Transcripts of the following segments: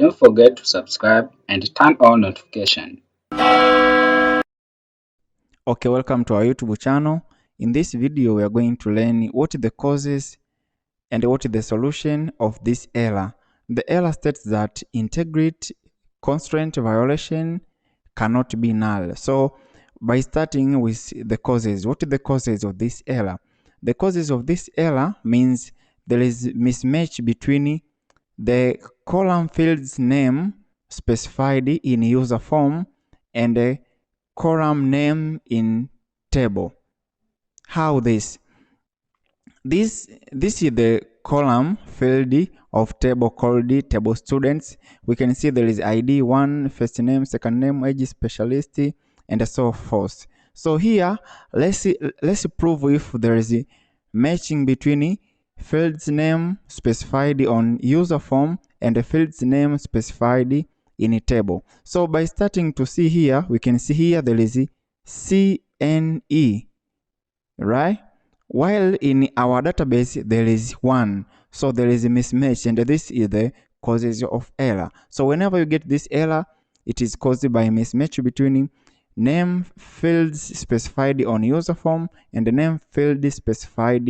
Don't forget to subscribe and turn on notification. Okay, welcome to our YouTube channel. In this video, we are going to learn what the causes and what the solution of this error. The error states that integrity constraint violation cannot be null. So by starting with the causes, what are the causes of this error? The causes of this error means there is mismatch between the column field's name specified in user form and the column name in table. How this? This is the column field of table called table students. We can see there is ID 1, first name, second name, age, speciality, and so forth. So here, let's prove if there is a matching between field's name specified on user form and the field's name specified in a table. So by starting to see here, we can see here there is CNE, right? While in our database there is 1, so there is a mismatch, and this is the causes of error. So whenever you get this error, it is caused by a mismatch between name fields specified on user form and the name field specified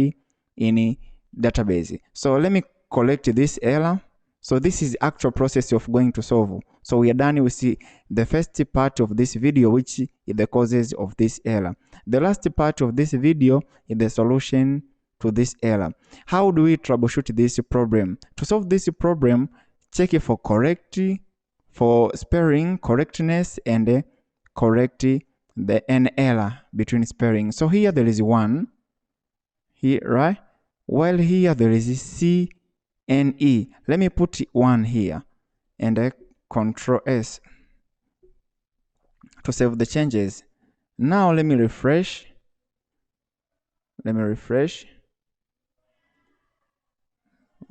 in a database. So let me collect this error. So this is the actual process of going to solve. So we are done with the first part of this video, which is the causes of this error. The last part of this video is the solution to this error. How do we troubleshoot this problem? To solve this problem, check for for spelling correctness and correct an error between spelling. So here there is 1 here, right? While here there is CNE. Let me put 1 here and Control S to save the changes. Now let me refresh.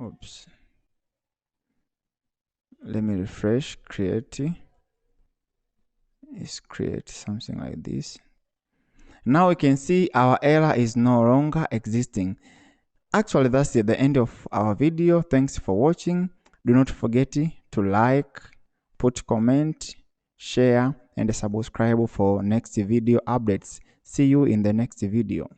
Oops. Let me refresh. Create something like this. Now we can see our error is no longer existing. Actually, that's the end of our video. Thanks for watching. Do not forget to like, put comment, share, and subscribe for next video updates. See you in the next video.